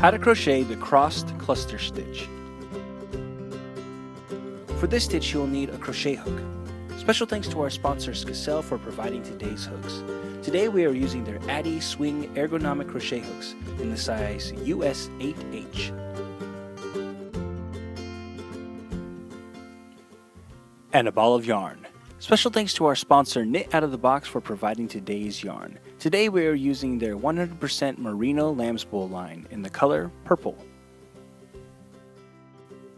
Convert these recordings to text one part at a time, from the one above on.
How to crochet the crossed cluster stitch. For this stitch, you'll need a crochet hook. Special thanks to our sponsor Skacel for providing today's hooks. Today we are using their Addy Swing ergonomic crochet hooks in the size US 8H. And a ball of yarn. Special thanks to our sponsor Knit Out of the Box for providing today's yarn. Today we are using their 100% merino lamb's wool line in the color purple.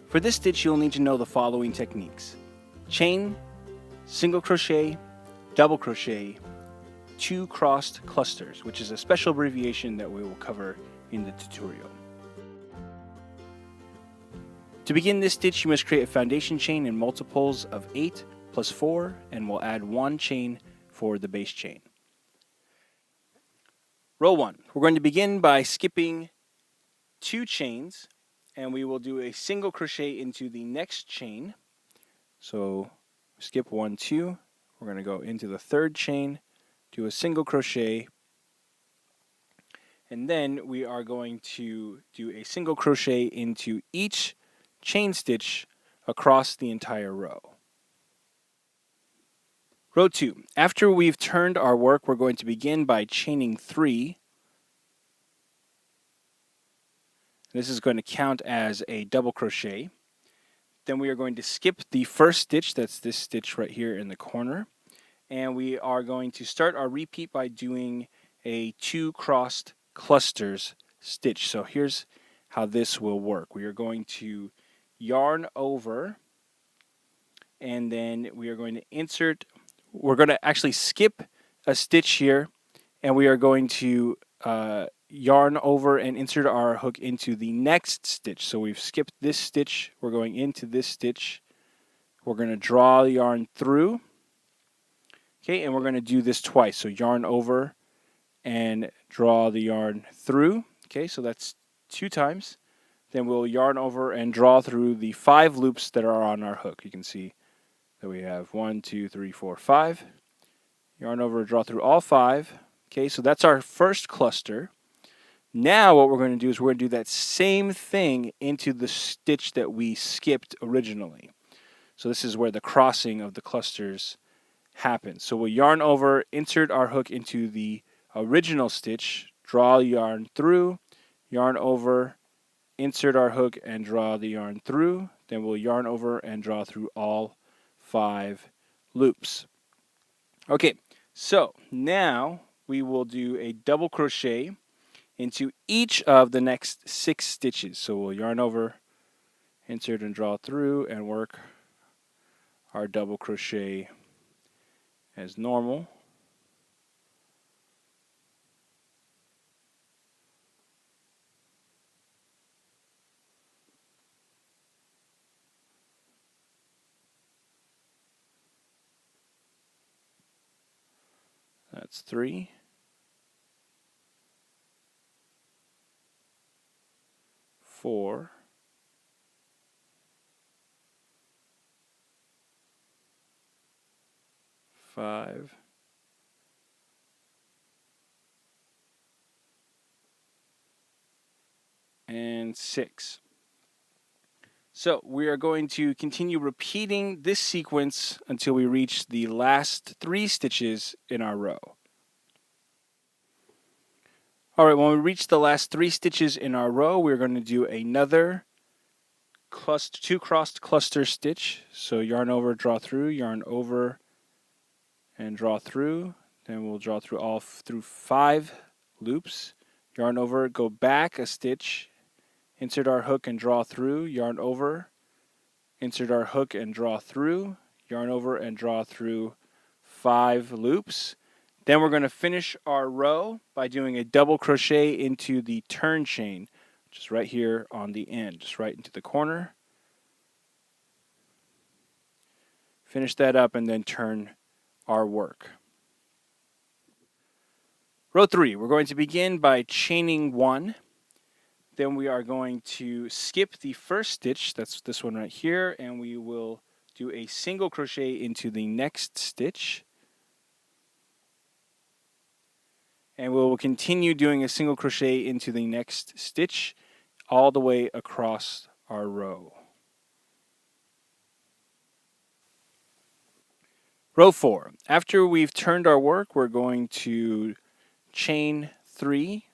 For this stitch you'll need to know the following techniques: chain, single crochet, double crochet, 2 crossed clusters, which is a special abbreviation that we will cover in the tutorial. To begin this stitch, you must create a foundation chain in multiples of 8 plus 4, and we'll add 1 chain for the base chain. Row 1. We're going to begin by skipping 2 chains, and we will do a single crochet into the next chain. So skip 1, 2. We're going to go into the third chain, do a single crochet, and then we are going to do a single crochet into each chain stitch across the entire row. Row 2. After we've turned our work, we're going to begin by chaining 3. This is going to count as a double crochet. Then we are going to skip the first stitch, that's this stitch right here in the corner, and we are going to start our repeat by doing a 2 crossed clusters stitch. So here's how this will work. We are going to yarn over, and then we are going to insert. We're going to actually skip a stitch here, and we are going to yarn over and insert our hook into the next stitch. So we've skipped this stitch, we're going into this stitch, we're going to draw the yarn through, okay, and we're going to do this twice. So yarn over and draw the yarn through, okay, so that's 2 times. Then we'll yarn over and draw through the 5 loops that are on our hook. You can see that we have 1, 2, 3, 4, 5. Yarn over, draw through all 5. Okay, so that's our first cluster. Now what we're going to do is we're going to do that same thing into the stitch that we skipped originally. So this is where the crossing of the clusters happens. So we'll yarn over, insert our hook into the original stitch, draw the yarn through, yarn over, insert our hook and draw the yarn through. Then we'll yarn over and draw through all 5 loops. Okay, so now we will do a double crochet into each of the next 6 stitches. So we'll yarn over, insert and draw through, and work our double crochet as normal. That's 3. 4. 5. And 6. So we are going to continue repeating this sequence until we reach the last 3 stitches in our row. Alright, when we reach the last 3 stitches in our row, we're going to do another 2 crossed cluster stitch. So yarn over, draw through, yarn over, and draw through. Then we'll draw through through 5 loops. Yarn over, go back a stitch, insert our hook and draw through, yarn over, insert our hook and draw through, yarn over and draw through 5 loops. Then we're going to finish our row by doing a double crochet into the turn chain, just right here on the end, just right into the corner. Finish that up and then turn our work. Row 3, we're going to begin by chaining 1. Then we are going to skip the first stitch, that's this one right here, and we will do a single crochet into the next stitch. And we'll continue doing a single crochet into the next stitch all the way across our row. Row 4. After we've turned our work, we're going to chain 3.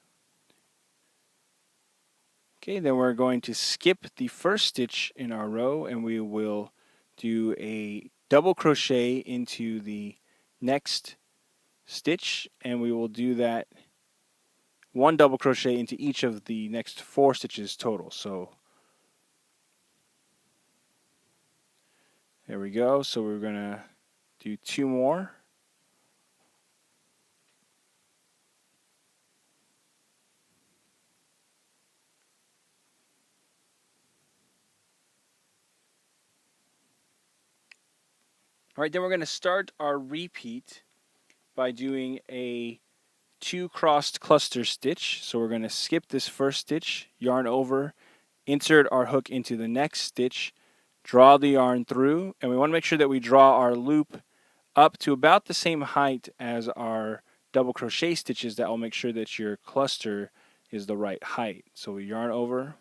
Okay, then we're going to skip the first stitch in our row, and we will do a double crochet into the next stitch, and we will do that 1 double crochet into each of the next 4 stitches total. So there we go. So we're going to do 2 more. All right, then we're going to start our repeat by doing a 2 crossed cluster stitch. So we're going to skip this first stitch, yarn over, insert our hook into the next stitch, draw the yarn through, and we want to make sure that we draw our loop up to about the same height as our double crochet stitches. That will make sure that your cluster is the right height. So we yarn over,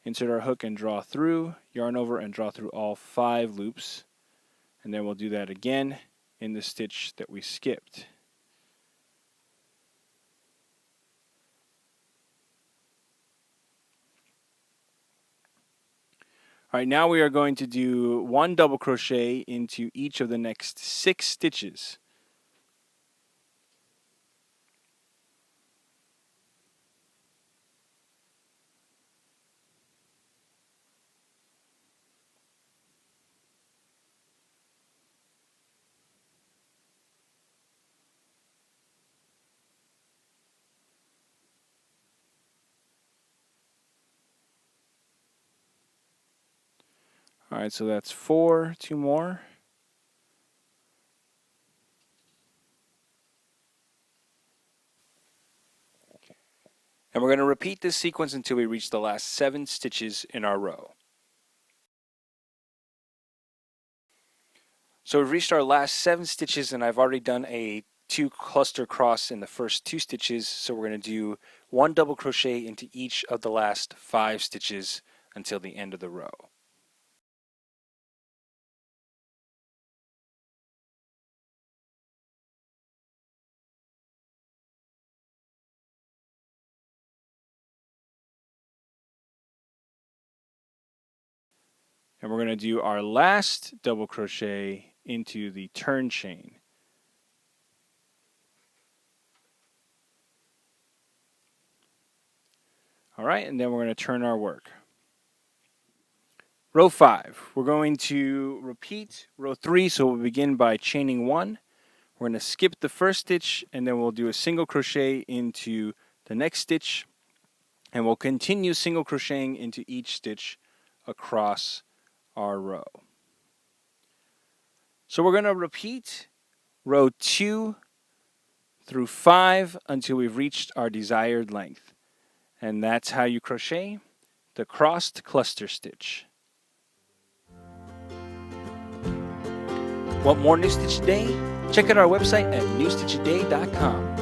insert our hook and draw through, yarn over and draw through all 5 loops, and then we'll do that again in the stitch that we skipped. All right, now we are going to do 1 double crochet into each of the next 6 stitches. All right, so that's 4, 2 more. And we're going to repeat this sequence until we reach the last 7 stitches in our row. So we've reached our last 7 stitches, and I've already done a 2 cluster cross in the first 2 stitches, so we're going to do 1 double crochet into each of the last 5 stitches until the end of the row. And we're going to do our last double crochet into the turn chain. All right, and then we're going to turn our work. Row 5, we're going to repeat row 3, so we'll begin by chaining 1. We're going to skip the first stitch, and then we'll do a single crochet into the next stitch, and we'll continue single crocheting into each stitch across our row. So we're going to repeat row 2 through 5 until we've reached our desired length. And that's how you crochet the crossed cluster stitch. Want more New Stitch a Day? Check out our website at newstitchaday.com.